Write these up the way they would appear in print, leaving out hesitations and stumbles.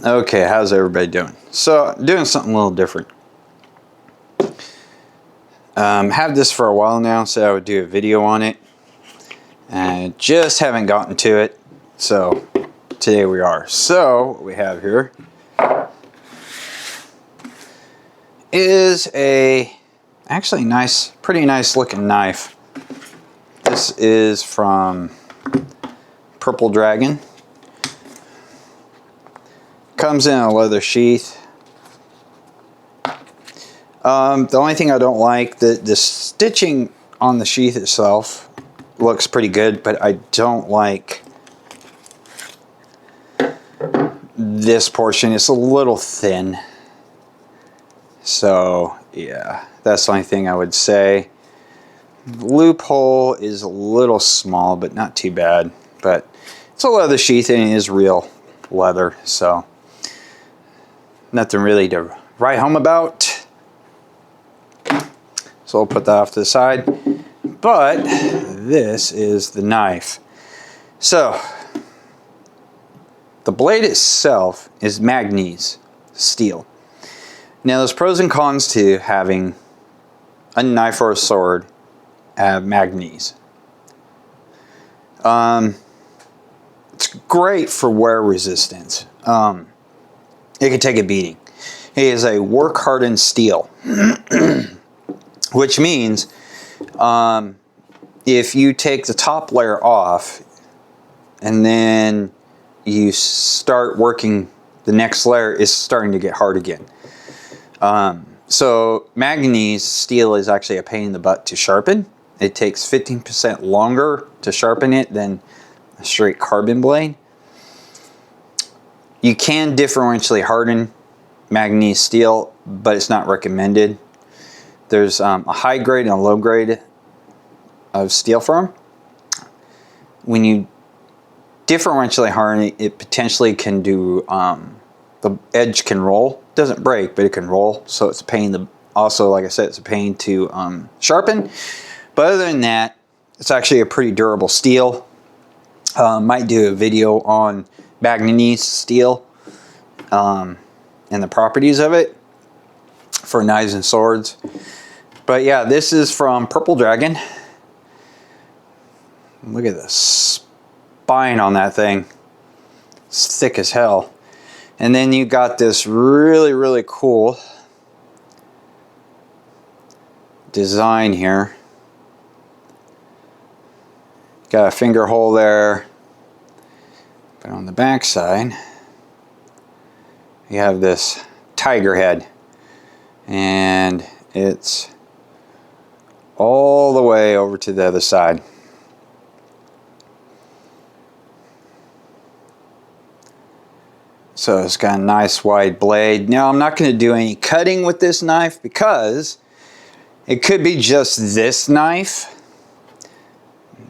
Okay, how's everybody doing? So, doing something a little different. Had this for a while now, so I would do a video on it. And just haven't gotten to it, so today we are. So, what we have here is actually pretty nice looking knife. This is from Purple Dragon. Comes in a leather sheath. The only thing I don't like, the stitching on the sheath itself looks pretty good, but I don't like this portion. It's a little thin. So, yeah, that's the only thing I would say. The loophole is a little small, but not too bad. But it's a leather sheath and it is real leather, so nothing really to write home about. So I'll put that off to the side. But this is the knife. So the blade itself is manganese steel. Now there's pros and cons to having a knife or a sword have manganese. It's great for wear resistance. It can take a beating. It is a work hardened steel. Which means if you take the top layer off and then you start working the next layer, it's starting to get hard again. So manganese steel is actually a pain in the butt to sharpen. It takes 15% longer to sharpen it than a straight carbon blade. You can differentially harden manganese steel, but it's not recommended. There's a high grade and a low grade of steel firm. When you differentially harden it, it potentially can do, the edge can roll. Doesn't break, but it can roll. So it's a pain. Also, like I said, it's a pain to sharpen. But other than that, it's actually a pretty durable steel. Might do a video on manganese steel and the properties of it for knives and swords. But yeah, this is from Purple Dragon. Look at the spine on that thing. It's thick as hell. And then you got this really, really cool design here. Got a finger hole there. But on the back side, you have this tiger head. And it's all the way over to the other side. So it's got a nice wide blade. Now I'm not going to do any cutting with this knife because it could be just this knife.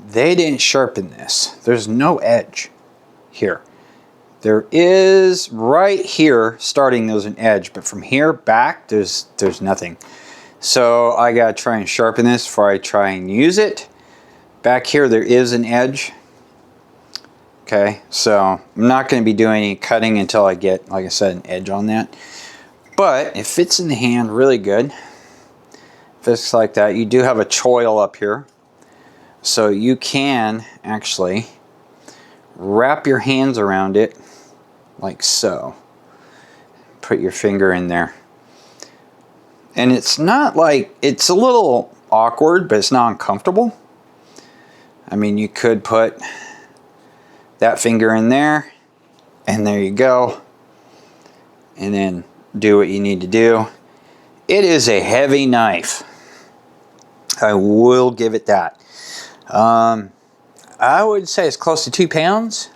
They didn't sharpen this. There's no edge here. There is right here starting there's an edge, but from here back there's nothing. So I gotta try and sharpen this before I try and use it. Back here there is an edge. Okay, so I'm not going to be doing any cutting until I get, like I said, an edge on that. But it fits in the hand really good. Fits like that. You do have a choil up here. So you can actually wrap your hands around it like so. Put your finger in there. And it's not like, it's a little awkward, but it's not uncomfortable. I mean, you could put that finger in there, and there you go. And then do what you need to do. It is a heavy knife. I will give it that. I would say it's close to 2 pounds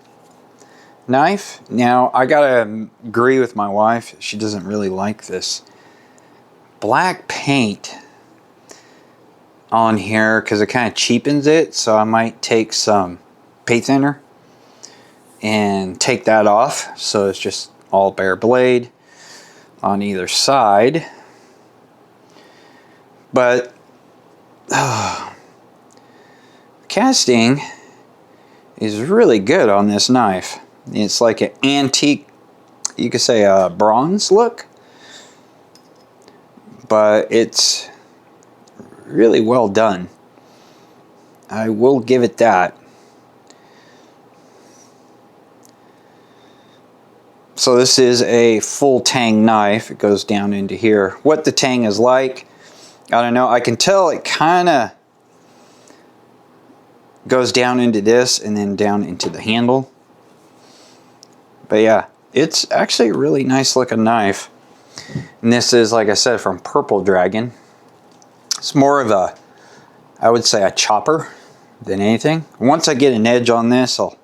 knife. Now, I gotta agree with my wife. She doesn't really like this black paint on here because it kind of cheapens it. So I might take some paint thinner and take that off. So it's just all bare blade on either side. But casting is really good on this knife. It's like an antique you could say a bronze look, but it's really well done. I will give it that. So this is a full tang knife. It goes down into here. What the tang is like, I don't know. I can tell it kind of goes down into this and then down into the handle. But yeah, it's actually a really nice looking knife. And this is, like I said, from Purple Dragon. It's more of a, I would say, a chopper than anything. Once I get an edge on this, I'll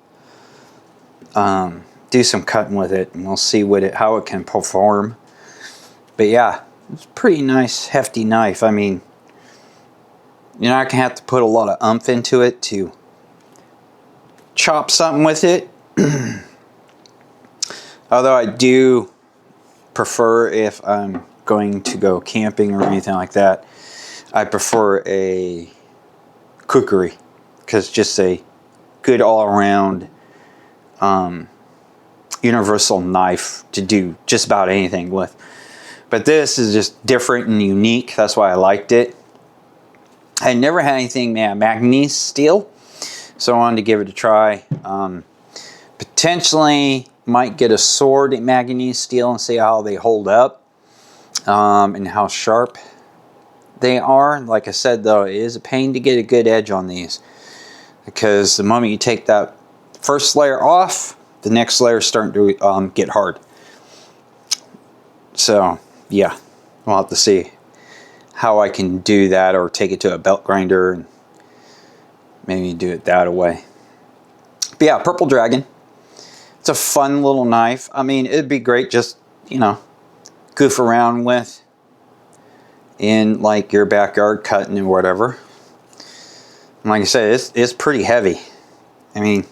do some cutting with it, and we'll see how it can perform. But yeah, it's a pretty nice, hefty knife. I mean, you're not gonna have to put a lot of oomph into it to chop something with it. Although I do prefer, if I'm going to go camping or anything like that, I prefer a kukri, because just a good all-around universal knife to do just about anything with. But this is just different and unique. That's why I liked it. I never had anything manganese steel, so I wanted to give it a try. Potentially might get a sword in manganese steel and see how they hold up, and how sharp they are. Like I said, though, it is a pain to get a good edge on these, because the moment you take that first layer off, the next layer is starting to get hard. So yeah, we'll have to see how I can do that, or take it to a belt grinder and maybe do it that way. But yeah, Purple Dragon. It's a fun little knife. I mean, it'd be great just, you know, goof around with in like your backyard cutting and whatever. And like I said, it's pretty heavy. I mean,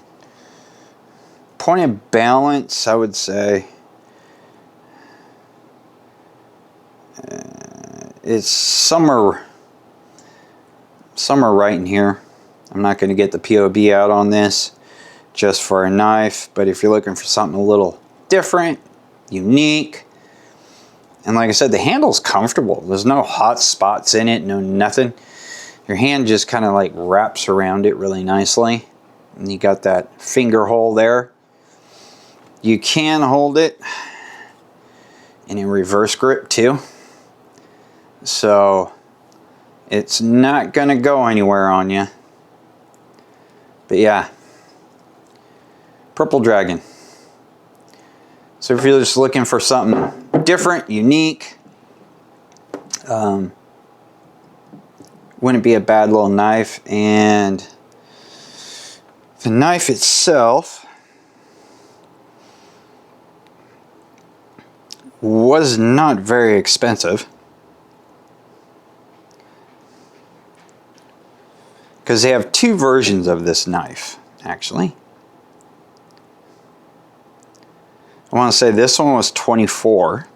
point of balance, I would say it's somewhere right in here. I'm not going to get the POB out on this just for a knife, but if you're looking for something a little different, unique, and like I said, the handle's comfortable. There's no hot spots in it, no nothing. Your hand just kind of like wraps around it really nicely, and you got that finger hole there. You can hold it in a reverse grip too, so it's not gonna go anywhere on you. But yeah, Purple Dragon. So if you're just looking for something different, unique, wouldn't be a bad little knife. And the knife itself was not very expensive, because they have two versions of this knife, actually. I want to say this one was $24,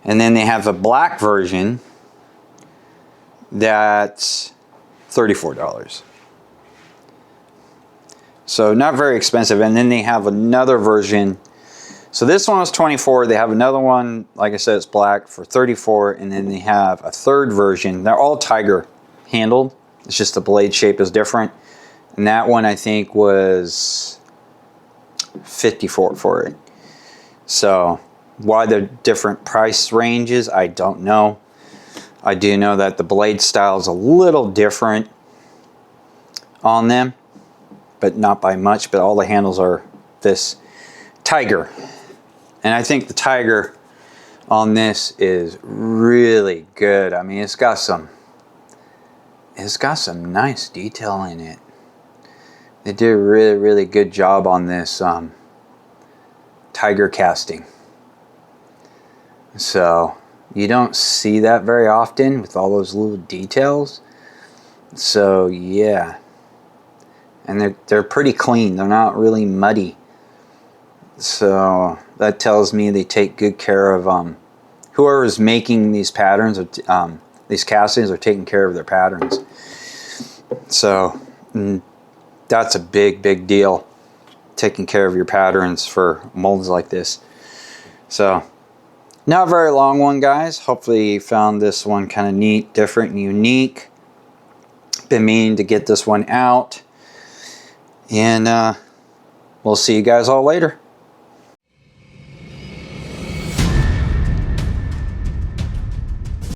and then they have a black version that's $34. So not very expensive. And then they have another version. So this one was $24. They have another one, like I said, it's black, for $34, and then they have a third version. They're all tiger handled. It's just the blade shape is different. And that one, I think, was $54 for it. So why the different price ranges, I don't know. I do know that the blade style is a little different on them, but not by much. But all the handles are this tiger, and I think the tiger on this is really good. I mean, it's got some nice detail in it. They did a really, really good job on this tiger casting. So you don't see that very often with all those little details. So yeah, and they're pretty clean. They're not really muddy. So that tells me they take good care of whoever's making these patterns, or these castings, are taking care of their patterns. So that's a big, big deal taking care of your patterns for molds like this. So, not a very long one, guys. Hopefully you found this one kind of neat, different, and unique. Been meaning to get this one out. And we'll see you guys all later.